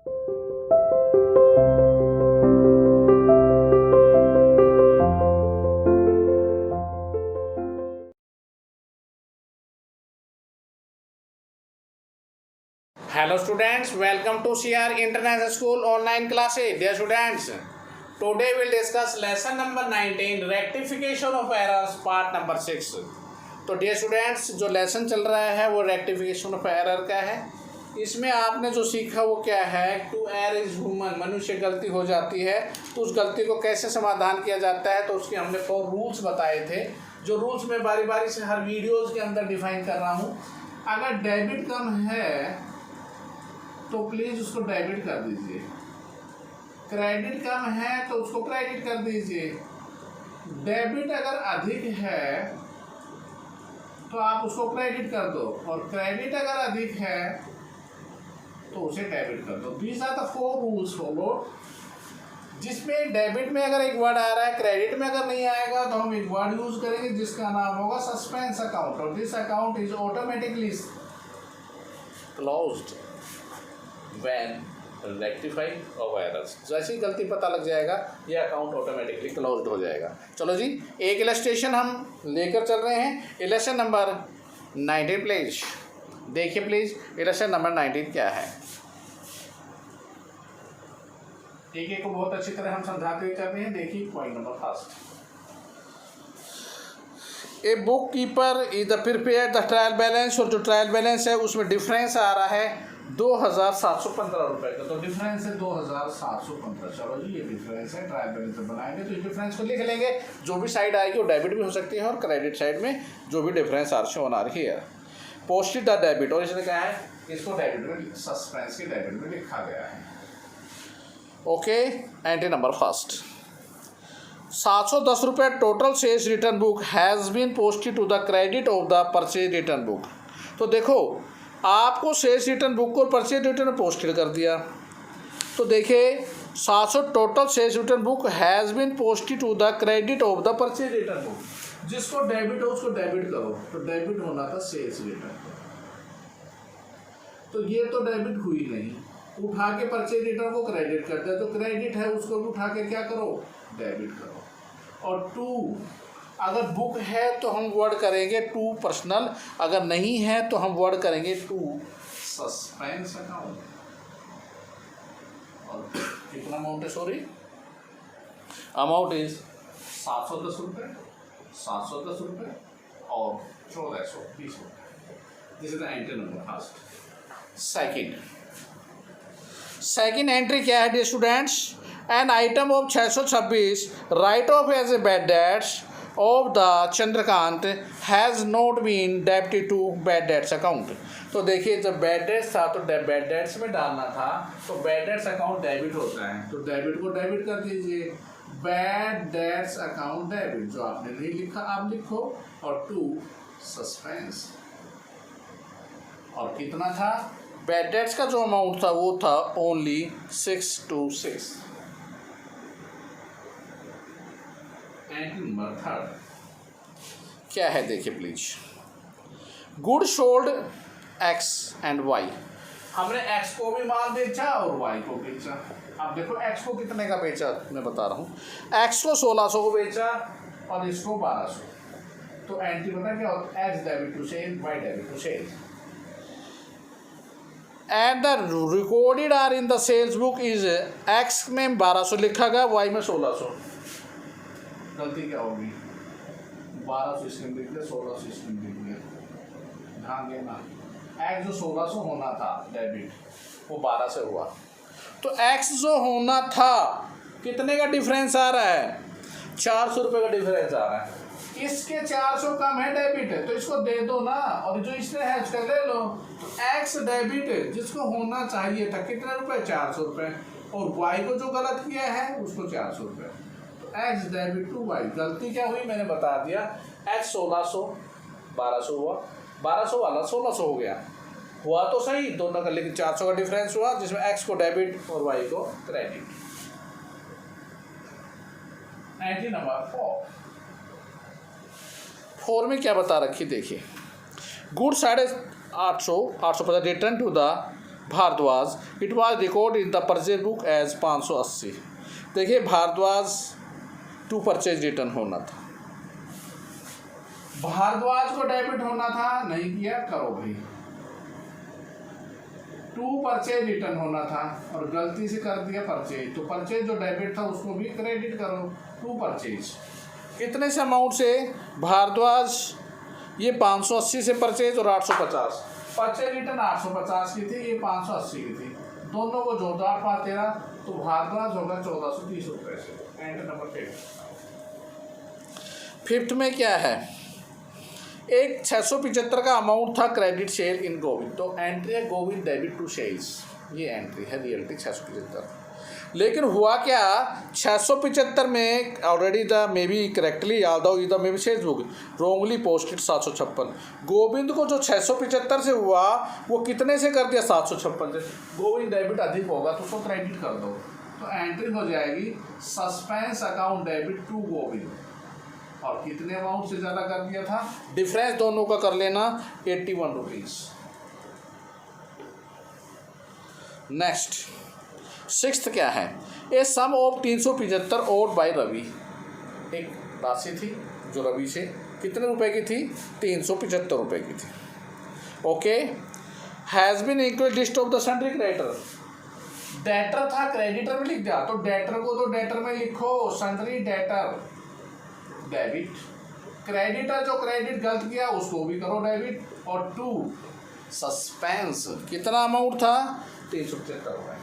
Hello students, welcome to CR International School online classes. Dear students, today we'll discuss lesson number 19 rectification of errors part number 6. तो dear students, जो lesson चल रहा है वो rectification of error का है। इसमें आपने जो सीखा वो क्या है, टू एरर इज ह्यूमन, मनुष्य गलती हो जाती है तो उस गलती को कैसे समाधान किया जाता है, तो उसके हमने 4 रूल्स बताए थे, जो रूल्स मैं बारी बारी से हर वीडियोज़ के अंदर डिफाइन कर रहा हूँ। अगर डेबिट कम है तो प्लीज़ उसको डेबिट कर दीजिए, क्रेडिट कम है तो उसको क्रेडिट कर दीजिए, डेबिट अगर अधिक है तो आप उसको क्रेडिट कर दो, और क्रेडिट अगर अधिक है तो उसे डेबिट कर दो। These are the 4 rules follow, जिसमें डेबिट में अगर एक वर्ड आ रहा है, क्रेडिट में अगर नहीं आएगा तो हम एक वर्ड यूज करेंगे जिसका नाम होगा सस्पेंस अकाउंट, और this account is automatically closed when rectifying of errors। जैसे ही गलती पता लग जाएगा ये अकाउंट ऑटोमेटिकली क्लोज्ड हो जाएगा। चलो जी, एक इलस्ट्रेशन हम लेकर चल रहे हैं। इलस्ट्रेशन नंबर 19 प्लीज देखिए, प्लीज इलस्ट्रेशन नंबर 19 क्या है। एक एक को बहुत अच्छी तरह हम समझाते हुए चल रहे हैं। देखिए point number first, a book keeper is the prepare the trial balance, और जो ट्रायल बैलेंस है उसमें डिफरेंस आ रहा है 2715 रुपये का, तो डिफरेंस है 2715। चलो जी, ये डिफरेंस है, ट्रायल बैलेंस बनाएंगे तो इस डिफरेंस को लिख लेंगे। जो भी साइड आएगी वो डेबिट भी हो सकती है, और क्रेडिट साइड में जो भी डिफरेंस शोन आ रही है पोस्टेड द डेबिट, और इसने कहा है इसको डेबिट में, सस्पेंस के डेबिट में लिखा गया है। ओके, एंट्री नंबर फर्स्ट, 710 रुपये total sales return book has been posted to the credit of the purchase return book. तो देखो, आपको सेल्स रिटर्न बुक को परचेज रिटर्न पोस्टेड कर दिया, तो देखिए 700 total sales return book has been posted to the credit of the purchase return book. जिसको debit हो उसको डेबिट करो, तो डेबिट होना था सेल्स रिटर्न, तो ये तो डेबिट हुई नहीं, उठा के परचेज रिटर्न को क्रेडिट कर दिया, तो क्रेडिट है उसको भी उठा के क्या करो, डेबिट करो। और 2, अगर बुक है तो हम वर्ड करेंगे टू पर्सनल, अगर नहीं है तो हम वर्ड करेंगे टू सस्पेंस अकाउंट। और कितना अमाउंट है, सॉरी अमाउंट इज 710 रुपये, 710 रुपये और 1420 रुपये। This is the entry number first. Second entry क्या है dear students, an item of 626 write off as a bad debts of the Chandrakant has not been debited to bad debts account. तो देखिए, जब bad debts था तो bad debts में डालना था, तो बैड डेट्स अकाउंट डेबिट होता है, तो डेबिट को डेबिट कर दीजिए, बैड डेट्स अकाउंट डेबिट। जो आपने नहीं लिखा आप लिखो, और 2 सस्पेंस। और कितना था, बैड डेट्स का जो अमाउंट था वो था ओनली 626। नंबर 3 क्या है, देखिए please, good sold X and Y. हमने एक्स को भी माल बेचा और वाई को बेचा। अब देखो एक्स को कितने का बेचा, मैं बता रहा हूँ, एक्स को 1600 को बेचा और इसको 1200। तो एंट्री पता क्या होता है, X debit to sale, Y debit to sale. And the recorded are in the sales book is, X में 1200 लिखा गया, वाई में 1600। गलती क्या होगी, 1200 स्क्रीन लिख दिया, 1600 स्क्रीन लिख दिया। ध्यान देना, एक्स जो 1600 होना था डेबिट, वो 12 से हुआ, तो एक्स जो होना था कितने का डिफरेंस आ रहा है, 400 रुपये का डिफरेंस आ रहा है। इसके 400 कम है डेबिट है, तो इसको दे दो ना, और जो इसने है उसका ले लो। तो एक्स डेबिट जिसको होना चाहिए था कितने रुपए, 400 रुपये, और वाई को जो गलत किया है उसको 400 रुपये। एक्स डेबिट टू वाई, गलती क्या हुई मैंने बता दिया, एक्स 1600 1200 हुआ, 1200 वाला 1600 हो गया, हुआ तो सही दोनों का, लेकिन 400 का डिफरेंस हुआ, जिसमें एक्स को डेबिट और वाई को क्रेडिट। एंट्री नंबर 4 में क्या बता रखी, देखिए, good 850 return to the Bharadwaj, it was record in the purchase book as 580। देखिए भारद्वाज टू परचेज रिटर्न होना था, भारद्वाज को डेबिट होना था, नहीं किया, करो भाई। टू परचेज रिटर्न होना था और गलती से कर दिया परचेज, तो परचेज जो डेबिट था उसको भी क्रेडिट करो। टू परचेज कितने से अमाउंट से? भारद्वाज ये 580 से परचेज और 850, परचेज रिटर्न 850 की थी, ये 580 की थी, दोनों को जोड़ दो 8 5 13, तो भारद्वाज होगा 1430 रुपये से। एंड नंबर 5th में क्या है? एक 675 का अमाउंट था क्रेडिट सेल इन गोविंद, तो एंट्री है गोविंद डेबिट टू सेल्स, ये एंट्री है रियलिटी 675। लेकिन हुआ क्या, 675 में already the may be correctly याद हो the may be sales book wrongly posted 756। Govind को जो 675 से हुआ वो कितने से कर दिया? 756 से। गोविंद डेबिट अधिक होगा तो उसको क्रेडिट कर दो, तो एंट्री हो जाएगी suspense account debit to Govind, और कितने अमाउंट से ज़्यादा कर दिया था? डिफरेंस दोनों का कर लेना 81 रुपीज़। नेक्स्ट 6th क्या है? ए सम ऑफ 375 ओड बाय रवि, एक राशि थी जो रवि से कितने रुपए की थी? 375 रुपए की थी। Okay, has been equal list of the sundry creditor, debtor था क्रेडिटर में लिख दिया, तो डेटर को तो डेटर में लिखो, सन्ड्री डेटर डेबिट, क्रेडिटर जो क्रेडिट गलत किया उसको भी करो डेबिट, और टू सस्पेंस कितना अमाउंट था? 375 रुपये।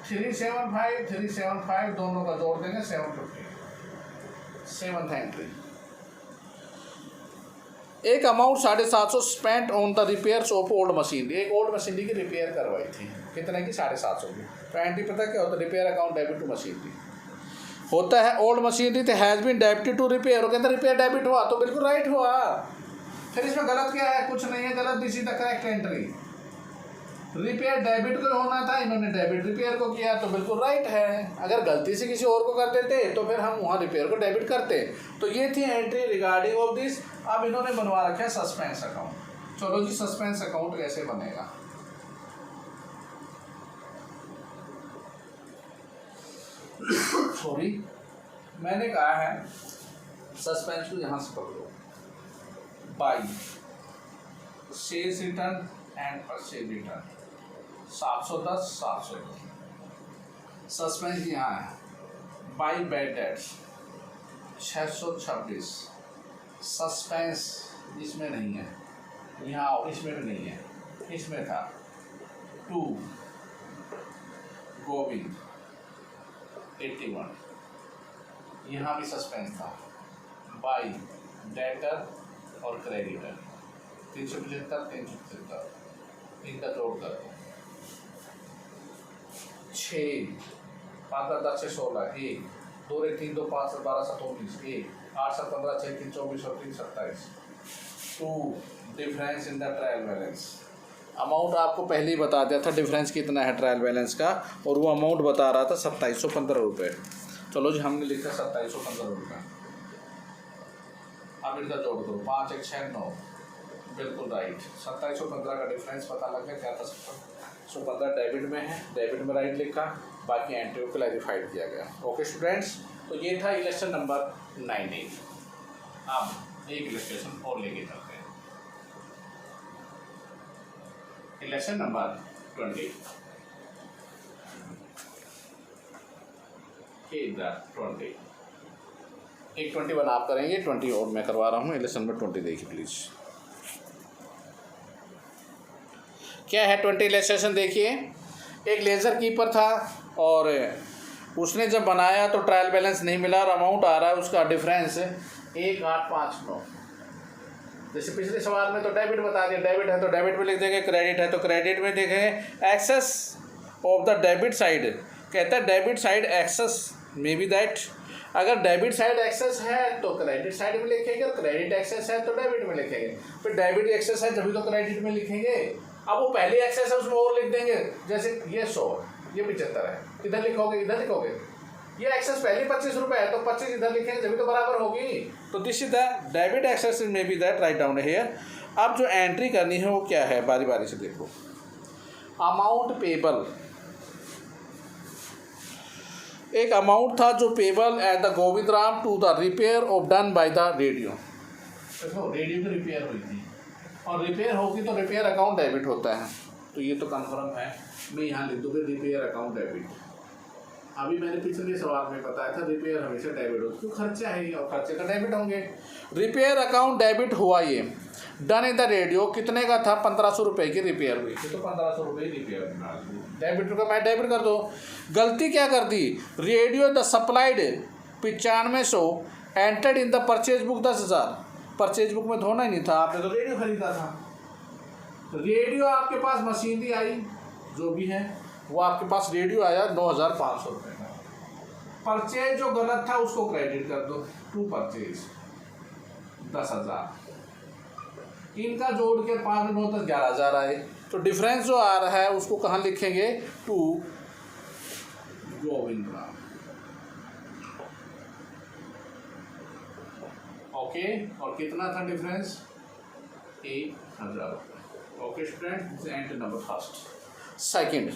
375 दोनों का जोड़ देंगे 750। 7th एंट्री, एक amount 750 spent on the repairs of old machine, एक ओल्ड मशीनरी की रिपेयर करवाई थी, कितने की? 750 की। तो एंट्री पता क्या होता है? Repair account debit to machinery होता है। ओल्ड मशीनरी तो has been debited to repair, वो कहते हैं रिपेयर डेबिट हुआ, तो बिल्कुल राइट हुआ। फिर इसमें गलत क्या है? कुछ नहीं है गलत, this is the correct entry. Repair debit को होना था, इन्होंने डेबिट रिपेयर को किया, तो बिल्कुल राइट है। अगर गलती से किसी और को कर देते तो फिर हम वहाँ रिपेयर को डेबिट करते। तो ये थी एंट्री रिगार्डिंग ऑफ दिस। अब इन्होंने बनवा रखा है सस्पेंस अकाउंट। चलो जी, सस्पेंस अकाउंट कैसे बनेगा? सॉरी, मैंने कहा है सस्पेंस को यहाँ से पकड़ो, by sales return and purchase return 710 710। Suspense यहाँ है, बाई बैड डेट्स 626। सस्पेंस इसमें नहीं है, यहाँ इसमें भी नहीं है, इसमें था टू गोविंद 81, यहाँ भी सस्पेंस था, बाई डेटर और क्रेडिटर 375 375, इनका जोड़ कर दो 6 5 10 से 16, 1 2 3 2 5 12 7 19, 1 8 7 15 6 3 24 और 3 27। 2 difference in the trial balance, amount आपको पहले ही बता दिया था डिफरेंस कितना है ट्रायल बैलेंस का, और वो अमाउंट बता रहा था 2715 रुपये। चलो जी, हमने लिखा 2715 रुपये। अब इनका जोड़ दो 5 1 6 9, बिल्कुल राइट। 2715 का डिफरेंस पता लग गया, क्या था? 715 डेबिट में है, डेबिट में राइट लिखा, बाकी एंट्री को क्लैरिफाइड किया गया। ओके स्टूडेंट्स, तो ये था इलेक्शन नंबर 98। अब एक इलेक्ट्रेशन और लेके चलते हैं, इलेक्शन नंबर 20। 20 एक 21 आप करेंगे, 20 और मैं करवा रहा हूँ। इलेक्शन नंबर 20 देखिए प्लीज़, क्या है 20 इलेस्ट्रेशन देखिए। एक लेज़र कीपर था और उसने जब बनाया तो ट्रायल बैलेंस नहीं मिला और अमाउंट आ रहा है उसका डिफरेंस 1859। जैसे पिछले सवाल में तो डेबिट बता दिया, डेबिट है तो डेबिट में लिख देंगे, क्रेडिट है तो क्रेडिट में देखेंगे। Excess of the debit side, कहता है debit side excess may be that, अगर डेबिट साइड एक्सेस है तो क्रेडिट साइड में लिखेंगे, और क्रेडिट एक्सेस है तो डेबिट में लिखेंगे। फिर डेबिट एक्सेस है जब तो क्रेडिट में लिखेंगे। अब वो पहले एक्सेस है उसमें और लिख देंगे, जैसे ये 100 ये 75 है, इधर लिखोगे इधर लिखोगे। ये एक्सेस पहले 25 रुपये है तो 25 इधर लिखेंगे जब तो बराबर होगी। तो this is the debit excess may be that, right down here. अब जो एंट्री करनी है वो क्या है, बारी बारी से देखो। अमाउंट पेबल, एक अमाउंट था जो payable at the Govindram to the repair of done by the radio. देखो रेडियो की रिपेयर हुई थी और रिपेयर होगी तो रिपेयर अकाउंट डेबिट होता है, तो ये तो कन्फर्म है। मैं यहाँ लिख दूँगी रिपेयर अकाउंट डेबिट। अभी मैंने पिछले सवाल में बताया था रिपेयर हमेशा डेबिट होता है, क्यों खर्चा है और खर्चे का डेबिट होंगे। रिपेयर अकाउंट डेबिट हुआ ये, डन इन द रेडियो कितने का था, 1500 रुपये की रिपेयर हुई थी, तो 1500 रुपये रिपेयर डेबिट का मैं डेबिट कर दो। गलती क्या कर दी, radio the supplied 9500 entered in the purchase book 10,000। Purchase book में धोना ही नहीं था, आपने तो रेडियो खरीदा था। रेडियो आपके पास मशीनरी आई जो भी है वो आपके पास रेडियो आया 9,500 रुपये का। परचेज जो गलत था उसको क्रेडिट कर दो, टू परचेज 10,000। इनका जोड़ के 5 9 10 11,000 आए, तो डिफरेंस जो आ रहा है उसको कहाँ लिखेंगे, टू गोविंदराम। ओके, और कितना था डिफरेंस, 1,000 रुपये। Okay student, entry number first. Second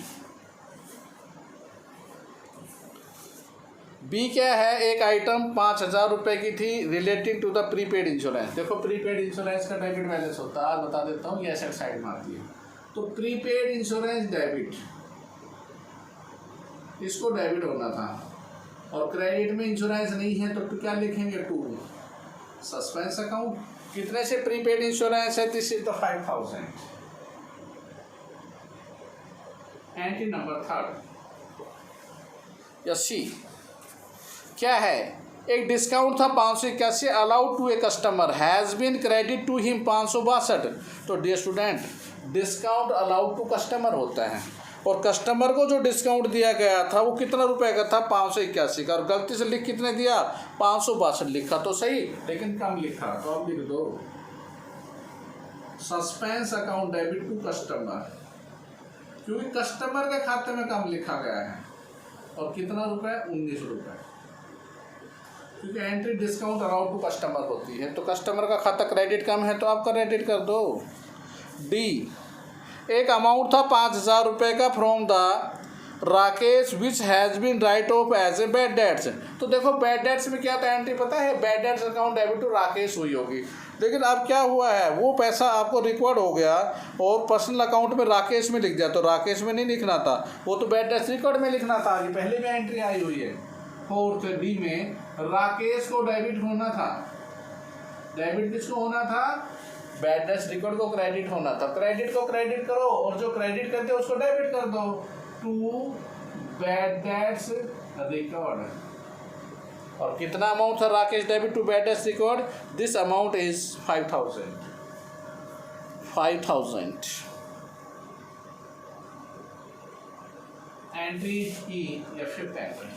B क्या है, एक आइटम 5,000 रुपये की थी relating to the prepaid insurance. देखो प्रीपेड इंश्योरेंस का डेबिट बैलेंस होता है, आज बता देता हूँ, ये एसेट साइड में आती है। तो प्रीपेड इंश्योरेंस डेबिट, इसको डेबिट होना था, और क्रेडिट में इंश्योरेंस नहीं है तो क्या लिखेंगे, टू सस्पेंस अकाउंट। कितने से प्रीपेड इंश्योरेंस है, this is the 5,000। Entry number third या सी क्या है, एक डिस्काउंट था 581 allowed to a customer has been credit to him 562। तो dear student, discount allowed to customer होता है, और कस्टमर को जो डिस्काउंट दिया गया था वो कितना रुपए का था, 581 का, और गलती से लिख कितने दिया, 562 लिखा तो सही लेकिन कम लिखा, तो अब लिख दो suspense account debit to customer, क्योंकि कस्टमर के खाते में कम लिखा गया है। और कितना रुपए, 19 रुपये, क्योंकि entry discount allowed to customer होती है, तो कस्टमर का खाता क्रेडिट कम है तो आप क्रेडिट कर दो। डी, एक अमाउंट था 5,000 रुपये का from the Rakesh which has been write off as a bad debts. तो देखो बैड डेट्स में क्या था, एंट्री पता है, bad debts account debit to Rakesh हुई होगी, लेकिन अब क्या हुआ है, वो पैसा आपको रिकॉर्ड हो गया और पर्सनल अकाउंट में राकेश में लिख दिया, तो राकेश में नहीं लिखना था, वो तो बैड डेट्स रिकॉर्ड में लिखना था, ये पहले में एंट्री आई हुई है। फोर्थ डी में राकेश को डेबिट होना था, डेबिट किसको होना था, बैड डेट्स रिकॉर्ड को क्रेडिट होना था, क्रेडिट को क्रेडिट करो और जो क्रेडिट करते हो उसको डेबिट कर दो, टू बैड डेट्स रिकॉर्ड। और कितना अमाउंट था Rakesh debit to bad debts record, this amount is 5,000। Entry E या फिफ्थ एंट्री,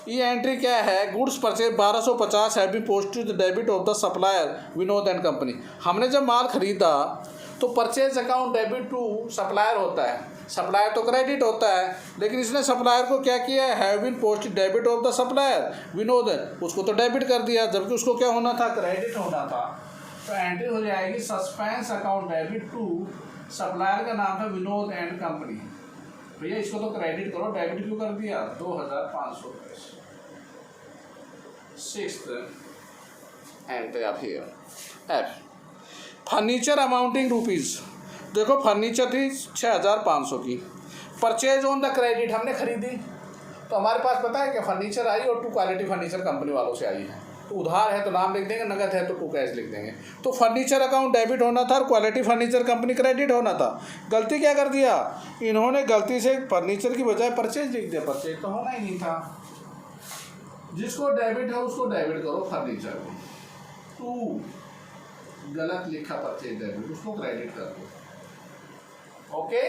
ये एंट्री क्या है, गुड्स परचेज 1250 है be posted debit of the supplier Vinod and company. हमने जब माल खरीदा तो purchase account debit to supplier होता है, सप्लायर तो क्रेडिट होता है, लेकिन इसने सप्लायर को क्या किया, have been posted debit of the supplier Vinod, उसको तो डेबिट कर दिया, जबकि उसको क्या होना था, क्रेडिट होना था। तो एंट्री हो जाएगी suspense account debit to, supplier का नाम है विनोद एंड कंपनी, भैया इसको तो क्रेडिट करो, डेबिट क्यों कर दिया, 2,500 रुपये से। सिक्स्थ एंट्री आप here F, furniture amounting rupees. देखो फर्नीचर थी 6,500 की, परचेज ऑन द क्रेडिट, हमने खरीदी तो हमारे पास पता है कि फर्नीचर आई और टू क्वालिटी फर्नीचर कंपनी वालों से आई है, तो उधार है तो नाम लिख देंगे, नगद है तो टू कैश लिख देंगे। तो फर्नीचर अकाउंट डेबिट होना था और क्वालिटी फर्नीचर कंपनी क्रेडिट होना था। गलती क्या कर दिया इन्होंने, गलती से फर्नीचर की बजाय परचेज लिख दिया, परचेज तो होना ही नहीं था। जिसको डेबिट है उसको डेबिट करो फर्नीचर को, टू गलत लिखा परचेज डेबिट, उसको क्रेडिट कर दो। ओके,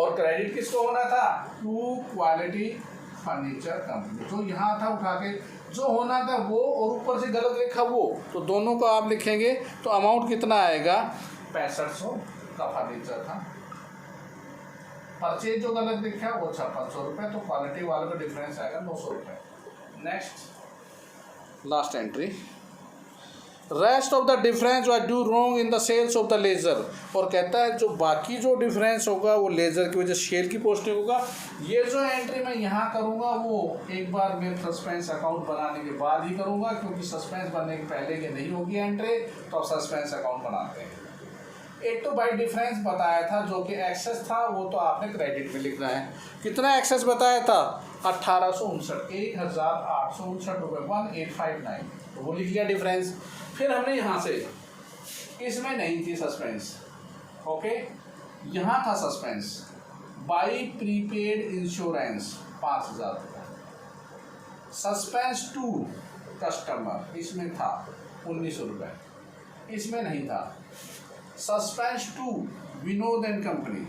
और क्रेडिट किसको होना था, टू क्वालिटी फर्नीचर कंपनी, जो यहाँ था उठा के जो होना था वो और ऊपर से गलत लिखा वो, तो दोनों को आप लिखेंगे तो अमाउंट कितना आएगा, 6500 का फर्नीचर था। परचेज जो गलत लिखा वो 5600 रुपये, तो क्वालिटी वाले का डिफरेंस आएगा 900 रुपये। Next last entry, rest of the difference was due wrong in the sales of the ledger. और कहता है जो बाकी जो डिफरेंस होगा वो लेज़र की वजह से शेल की पोस्टिंग होगा। ये जो एंट्री मैं यहाँ करूँगा वो एक बार मैं सस्पेंस अकाउंट बनाने के बाद ही करूँगा, क्योंकि सस्पेंस बनने के पहले के नहीं होगी एंट्री, तो आप सस्पेंस अकाउंट बनाते हैं। एक तो बाई डिफरेंस बताया था जो कि एक्सेस था, वो तो आपने क्रेडिट में लिखना है। कितना एक्सेस बताया था? 1859, 1859 रुपये, 1859, तो वो लिख लिया डिफरेंस। फिर हमने यहाँ से, इसमें नहीं थी सस्पेंस, ओके, यहाँ था सस्पेंस, बाई प्रीपेड इंश्योरेंस 5000 रुपये, सस्पेंस टू कस्टमर इसमें था 1900 रुपये, इसमें नहीं था। Suspense to Vinod and company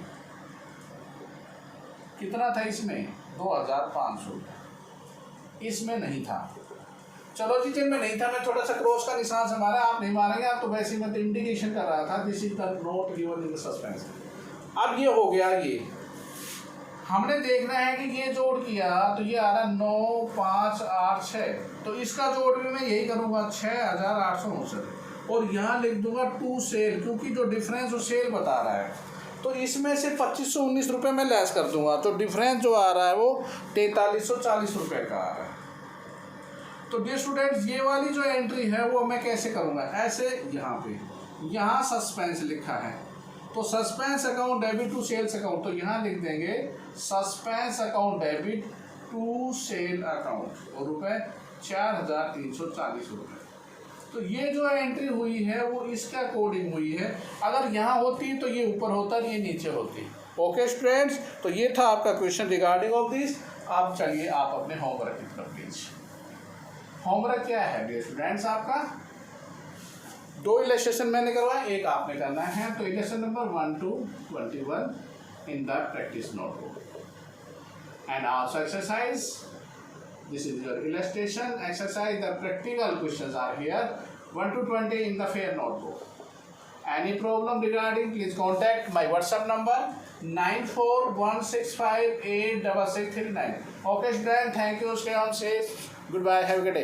कितना था इसमें? 2500 रुपये, इसमें नहीं था। चलो जी, जिनमें नहीं था मैं थोड़ा सा क्रॉस का निशान से मारा, आप नहीं मारेंगे, आप तो वैसे ही मैं तो इंडिकेशन कर रहा था, this is the note given in the suspense. अब ये हो गया, ये हमने देखना है कि ये जोड़ किया तो ये आ रहा 9, 5, 8, 6, तो इसका जोड़ भी मैं यही करूँगा 6859, और यहाँ लिख दूंगा टू सेल, क्योंकि जो डिफरेंस वो सेल बता रहा है, तो इसमें से 2519 रुपये मैं लेस कर दूंगा, तो डिफरेंस जो आ रहा है वो 4340 रुपये का आ रहा है। तो डियर स्टूडेंट्स, ये वाली जो एंट्री है वो मैं कैसे करूँगा? ऐसे, यहाँ पे यहाँ सस्पेंस लिखा है, तो suspense account debit to sales account, तो यहाँ लिख देंगे suspense account debit to sale account, और रुपये 4340 रुपये। तो ये जो एंट्री हुई है वो इसके अकॉर्डिंग हुई है। अगर यहाँ होती तो ये ऊपर होता, ये नीचे होती। ओके स्टूडेंट्स, तो ये था आपका क्वेश्चन रिगार्डिंग ऑफ दिस। अब चलिए आप अपने होमवर्क की तरफ प्लीज। होमवर्क क्या है डियर स्टूडेंट्स? आपका 2 इलस्ट्रेशन मैंने करवाया, एक आपने करना है। तो illustration number 1 to 21 in the practice notebook, and also exercise. This is your illustration exercise. The practical questions are here 1 to 20 in the fair notebook. Any problem regarding, please contact my WhatsApp number 9416586639. Okay student, thank you, stay on safe, goodbye, have a good day.